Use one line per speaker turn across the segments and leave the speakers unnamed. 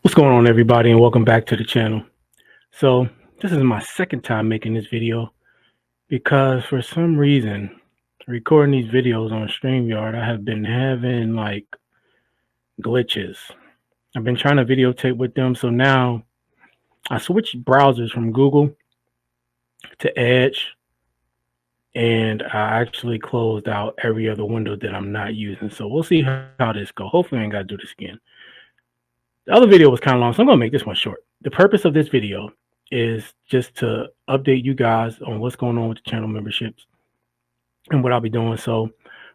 What's going on, everybody, and welcome back to the channel. So this is my second time making this video because for some reason recording these videos on StreamYard, I have been having like glitches. I've been trying to videotape with them, so now I switched browsers from Google to Edge, and I actually closed out every other window that I'm not using. So we'll see how this goes. Hopefully I ain't got to do this again. The other video was kind of long, so I'm going to make this one short. The purpose of this video is just to update you guys on what's going on with the channel memberships and what I'll be doing. So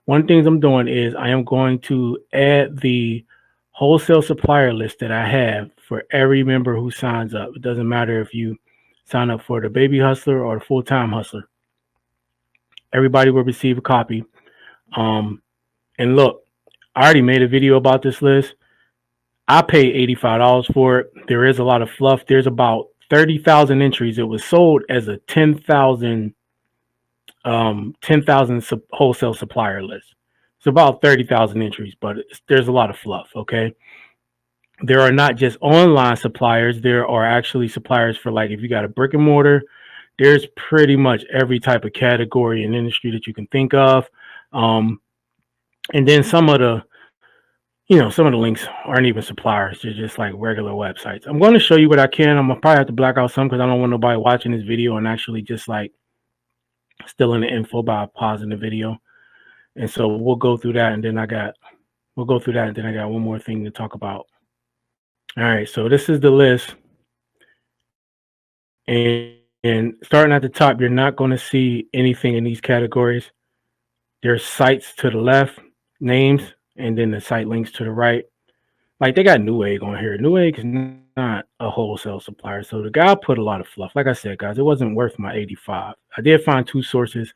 one of the things I'm doing is I am going to add the wholesale supplier list that I have for every member who signs up. It doesn't matter if you sign up for the baby hustler or the full-time hustler. Everybody will receive a copy. And look, I already made a video about this list. I paid $85 for it. There is a lot of fluff. There's about 30,000 entries. It was sold as a 10,000 wholesale supplier list. It's about 30,000 entries, but there's a lot of fluff, okay? There are not just online suppliers. There are actually suppliers for, like, if you got a brick and mortar, there's pretty much every type of category and industry that you can think of. And then some of the links aren't even suppliers. They're just like regular websites. I'm going to show you what I can. I'm going to probably have to black out some because I don't want nobody watching this video and actually just like stealing the info by pausing the video. And so we'll go through that. And then I got one more thing to talk about. All right. So this is the list. And starting at the top, you're not going to see anything in these categories. There's sites to the left, names, and then the site links to the right. Like they got Newegg on here. Newegg is not a wholesale supplier. So the guy put a lot of fluff. Like I said, guys, it wasn't worth my 85. I did find two sources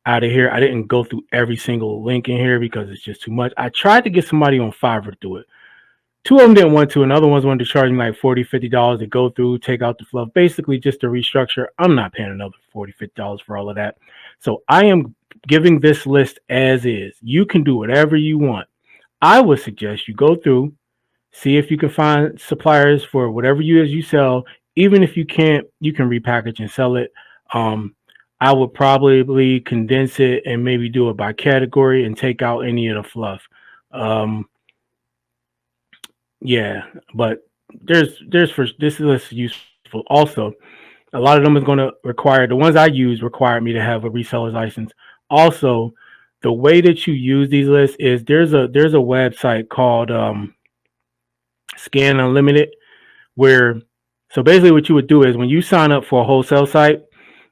out of here. I didn't go through every single link in here because it's just too much. I tried to get somebody on Fiverr to do it. Two of them didn't want to, and other ones wanted to charge me like $40, $50 to go through, take out the fluff, basically just to restructure. I'm not paying another $40, $50 for all of that. So I am giving this list as is. You can do whatever you want. I would suggest you go through, see if you can find suppliers for whatever you sell. Even if you can't, you can repackage and sell it. I would probably condense it and maybe do it by category and take out any of the fluff. Yeah, but there's for this list is useful. Also, a lot of them is going to require, the ones I use require me to have a reseller's license. Also, the way that you use these lists is there's a website called Scan Unlimited, where so basically what you would do is when you sign up for a wholesale site,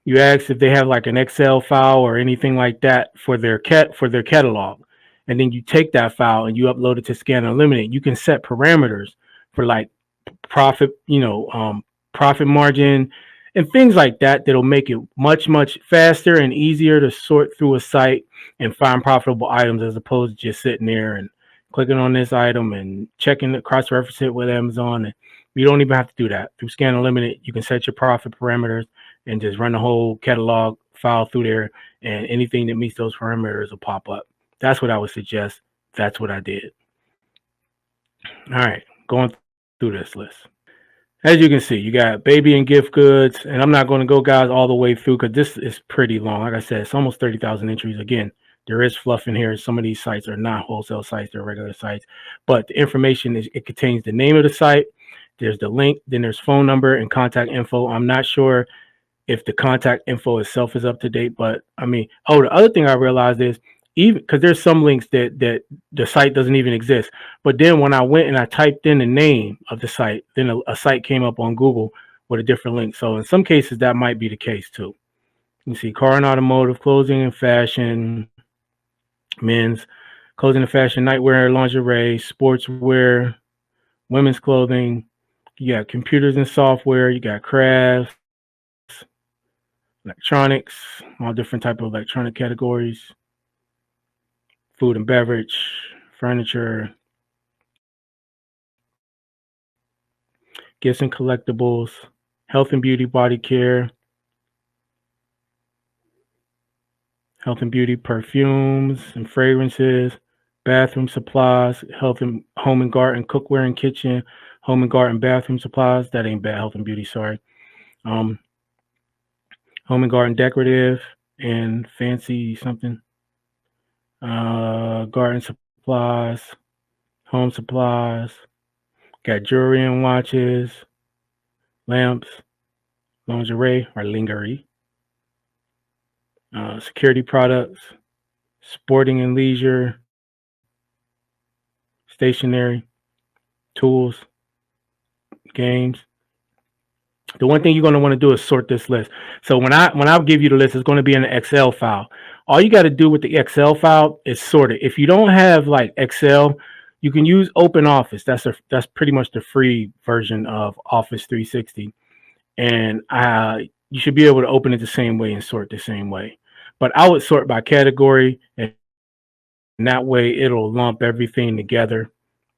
you ask if they have like an Excel file or anything like that for their catalog. And then you take that file and you upload it to Scan Unlimited. You can set parameters for like profit, profit margin and things like that that'll make it much, much faster and easier to sort through a site and find profitable items as opposed to just sitting there and clicking on this item and checking it, cross-reference it with Amazon. And you don't even have to do that. Through Scan Unlimited, you can set your profit parameters and just run the whole catalog file through there, and anything that meets those parameters will pop up. That's what I would suggest. That's what I did. All right, going through this list. As you can see, you got baby and gift goods, and I'm not going to go, guys, all the way through because this is pretty long. Like I said, it's almost 30,000 entries. Again, there is fluff in here. Some of these sites are not wholesale sites. They're regular sites. But the information, it contains the name of the site. There's the link. Then there's phone number and contact info. I'm not sure if the contact info itself is up to date, but I mean, the other thing I realized is, even because there's some links that the site doesn't even exist. But then when I went and I typed in the name of the site, then a site came up on Google with a different link. So in some cases, that might be the case too. You see car and automotive, clothing and fashion, men's, clothing and fashion, nightwear, lingerie, sportswear, women's clothing. You got computers and software. You got crafts, electronics, all different type of electronic categories. Food and beverage, furniture, gifts and collectibles, health and beauty, body care, health and beauty, perfumes and fragrances, bathroom supplies, health and home and garden, cookware and kitchen, home and garden bathroom supplies. That ain't bad. Health and beauty. Sorry. Um, home and garden decorative and fancy something. Garden supplies, home supplies. Got jewelry and watches, lamps, lingerie or lingerie, security products, sporting and leisure, stationery, tools, games. The one thing you're going to want to do is sort this list. So when I give you the list, it's going to be in an Excel file. All you got to do with the Excel file is sort it. If you don't have like Excel, you can use Open Office. That's pretty much the free version of Office 360, and you should be able to open it the same way and sort the same way. But I would sort by category, and that way it'll lump everything together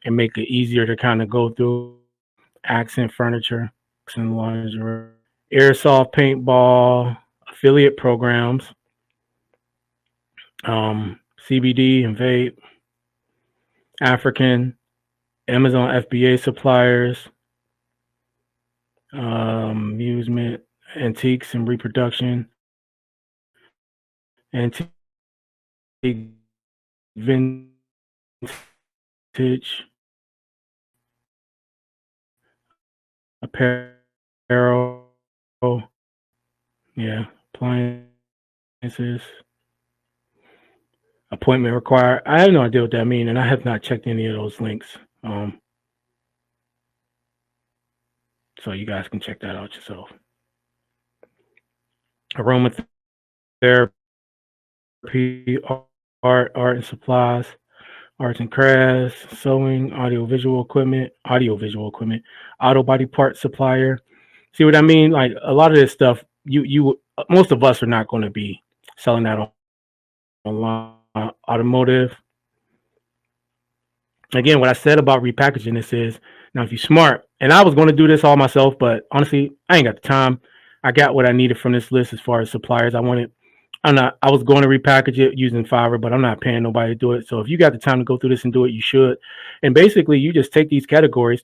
and make it easier to kind of go through. Accent furniture, and lingerie, airsoft paintball, affiliate programs, CBD and vape, African, Amazon FBA suppliers, amusement, antiques and reproduction, antique, vintage, apparel, yeah, appliances, appointment required. I have no idea what that means, and I have not checked any of those links. So you guys can check that out yourself. Aromatherapy, art and supplies, arts and crafts, sewing, audio-visual equipment, auto body part supplier. See what I mean? Like a lot of this stuff, most of us are not going to be selling that online. Automotive. Again, what I said about repackaging this is, now if you're smart, and I was going to do this all myself, but honestly, I ain't got the time. I got what I needed from this list as far as suppliers. I was going to repackage it using Fiverr, but I'm not paying nobody to do it. So if you got the time to go through this and do it, you should. And basically, you just take these categories,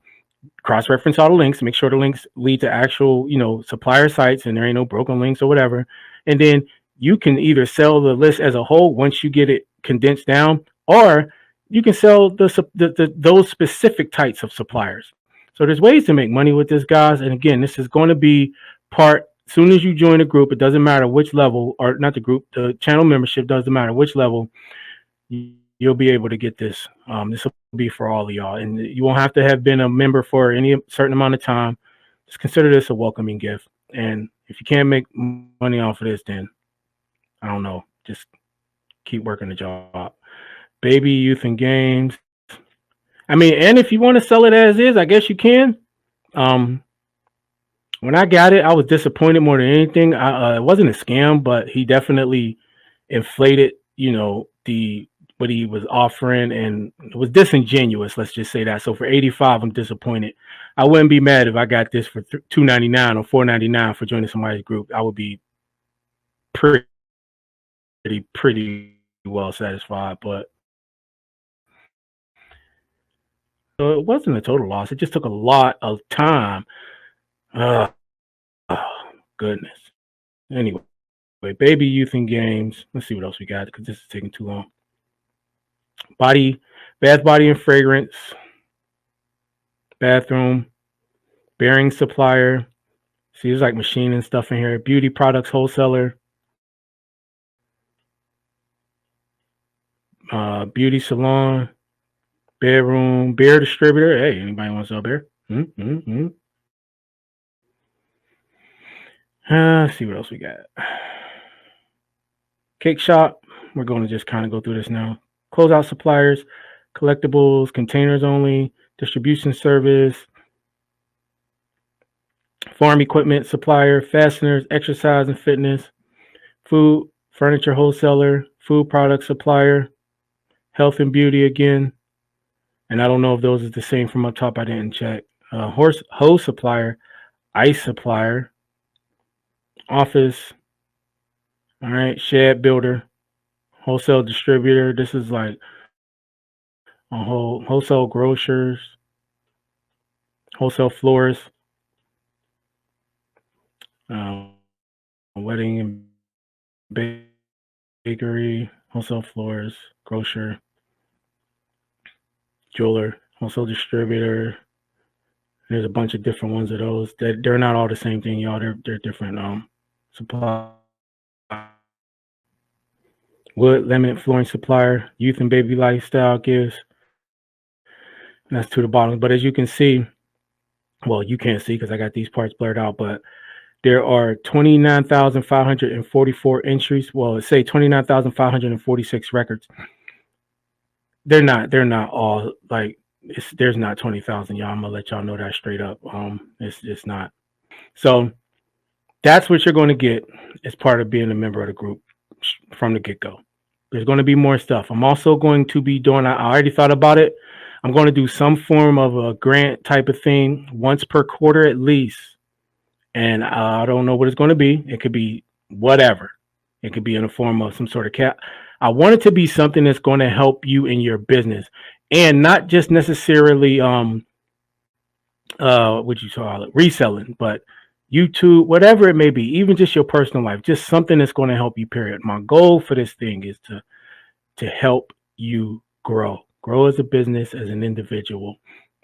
cross-reference all the links, make sure the links lead to actual, supplier sites, and there ain't no broken links or whatever. And then you can either sell the list as a whole once you get it condensed down, or you can sell those specific types of suppliers. So there's ways to make money with this, guys. And again, this is going to be part. As soon as you join a group, it doesn't matter which level, or not the group, the channel membership doesn't matter which level, you'll be able to get this. This will be for all of y'all, and you won't have to have been a member for any certain amount of time. Just consider this a welcoming gift. And if you can't make money off of this, then I don't know. Just keep working the job. Baby, youth, and games. I mean, and if you want to sell it as is, I guess you can. When I got it, I was disappointed more than anything. It wasn't a scam, but he definitely inflated, what he was offering, and it was disingenuous. Let's just say that. So for $85, I'm disappointed. I wouldn't be mad if I got this for $2.99 or $4.99 for joining somebody's group. I would be pretty well satisfied. But so it wasn't a total loss. It just took a lot of time. Oh, goodness. Anyway, baby, youth, and games. Let's see what else we got, because this is taking too long. Bath, body, and fragrance. Bathroom. Bearing supplier. See, there's like machine and stuff in here. Beauty products wholesaler. Beauty salon. Bedroom. Beer distributor. Hey, anybody want to sell beer? Let's see what else we got. Cake shop. We're going to just kind of go through this now. Closeout suppliers, collectibles, containers only, distribution service, farm equipment supplier, fasteners, exercise and fitness, food, furniture wholesaler, food product supplier, health and beauty again. And I don't know if those are the same from up top. I didn't check. Hose supplier, ice supplier, office, all right, shed builder, wholesale distributor. This is like a wholesale grocers, wholesale floors, wedding and bakery, wholesale floors, grocer, jeweler, wholesale distributor. There's a bunch of different ones of those. They're not all the same thing, y'all. They're different supply. Wood, laminate flooring supplier, youth and baby lifestyle gifts. And that's to the bottom. But as you can see, well, you can't see because I got these parts blurred out, but there are 29,544 entries. Well, let's say 29,546 records. They're not all like there's not 20,000, y'all. I'm gonna let y'all know that straight up. It's not. So that's what you're going to get as part of being a member of the group from the get-go. There's going to be more stuff. I'm also going to be doing, I already thought about it. I'm going to do some form of a grant type of thing once per quarter at least. And I don't know what it's going to be. It could be whatever. It could be in the form of some sort of cap. I want it to be something that's going to help you in your business and not just necessarily what you call it, reselling, but YouTube, whatever it may be, even just your personal life, just something that's going to help you, period. My goal for this thing is to help you grow as a business, as an individual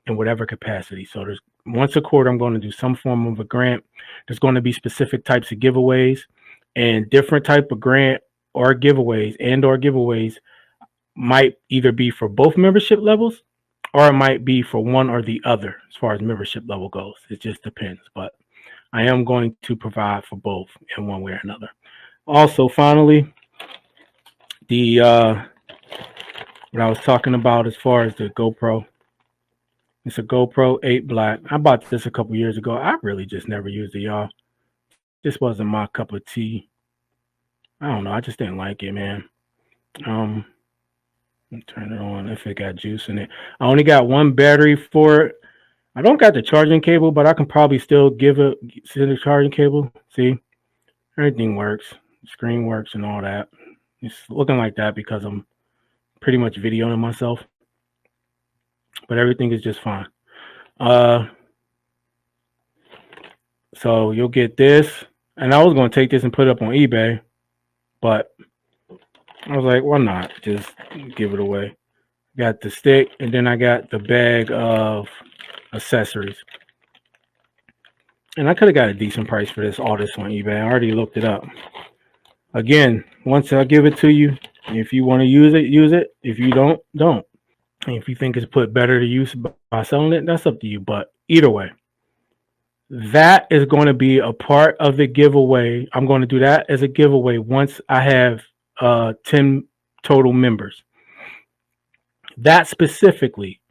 in whatever capacity. So there's once a quarter, I'm going to do some form of a grant. There's going to be specific types of giveaways and different type of grant or giveaways might either be for both membership levels or it might be for one or the other as far as membership level goes. It just depends, but I am going to provide for both in one way or another. Also, finally, the what I was talking about as far as the GoPro. It's a GoPro 8 Black. I bought this a couple years ago. I really just never used it, y'all. This wasn't my cup of tea. I don't know. I just didn't like it, man. Turn it on if it got juice in it. I only got one battery for it. I don't got the charging cable, but I can probably still send the charging cable. See, everything works. The screen works and all that. It's looking like that because I'm pretty much videoing myself. But everything is just fine. So you'll get this. And I was going to take this and put it up on eBay. But I was like, why not? Just give it away. Got the stick. And then I got the bag of accessories. And I could have got a decent price for all this on eBay. I already looked it up. Again, once I give it to you, if you want to use it, use it. If you don't, don't. And if you think it's put better to use by selling it, that's up to you. But either way, that is going to be a part of the giveaway. I'm going to do that as a giveaway once I have 10 total members. That specifically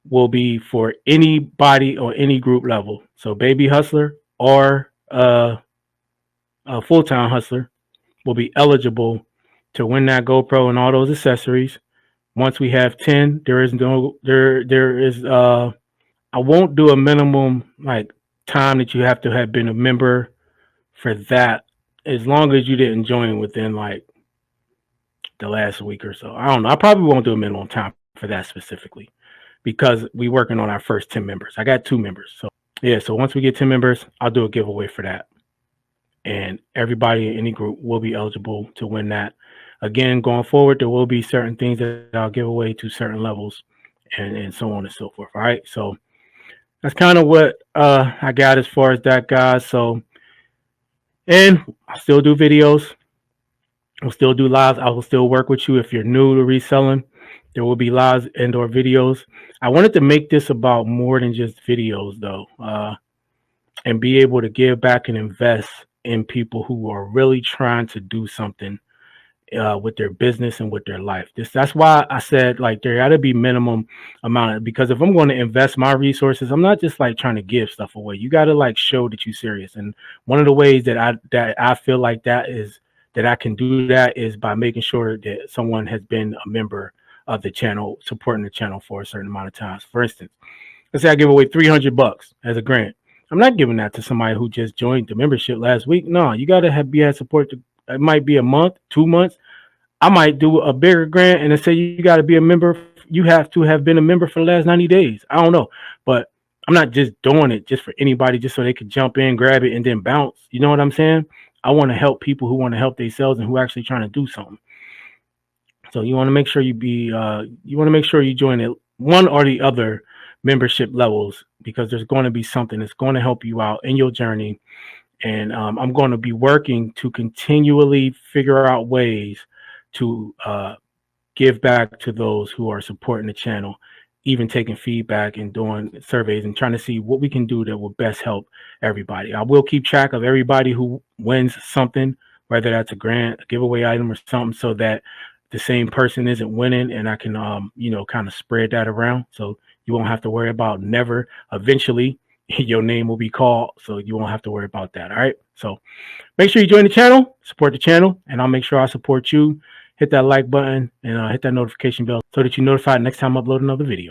will be for anybody or any group level. So baby hustler or a full-time hustler will be eligible to win that GoPro and all those accessories. Once we have 10, there is I won't do a minimum like time that you have to have been a member for that, as long as you didn't join within like the last week or so. I don't know. I probably won't do a minimum time for that specifically because we're working on our first 10 members. I got 2 members. So yeah, so once we get 10 members, I'll do a giveaway for that. And everybody in any group will be eligible to win that. Again, going forward, there will be certain things that I'll give away to certain levels and so on and so forth. All right. So that's kind of what I got as far as that, guys. So, and I still do videos. I'll still do lives. I will still work with you if you're new to reselling. There will be lives and or videos. I wanted to make this about more than just videos, though, and be able to give back and invest in people who are really trying to do something with their business and with their life. That's why I said like there got to be minimum amount because if I'm going to invest my resources, I'm not just like trying to give stuff away. You got to like show that you're serious. And one of the ways that I feel like that I can do that is by making sure that someone has been a member of the channel, supporting the channel for a certain amount of times. For instance, let's say I give away $300 as a grant. I'm not giving that to somebody who just joined the membership last week. No, you got to be at support. It might be a month, 2 months. I might do a bigger grant and say you got to be a member. You have to have been a member for the last 90 days. I don't know. But I'm not just doing it just for anybody, just so they could jump in, grab it, and then bounce. You know what I'm saying? I want to help people who want to help themselves and who are actually trying to do something. So you want to make sure you join it one or the other membership levels, because there's going to be something that's going to help you out in your journey. And I'm going to be working to continually figure out ways to give back to those who are supporting the channel, even taking feedback and doing surveys and trying to see what we can do that will best help everybody. I will keep track of everybody who wins something, whether that's a grant, a giveaway item, or something, so that the same person isn't winning, and I can, kind of spread that around. So you won't have to worry about never. Eventually, your name will be called, so you won't have to worry about that. All right. So make sure you join the channel, support the channel, and I'll make sure I support you. Hit that like button and hit that notification bell so that you're notified next time I upload another video.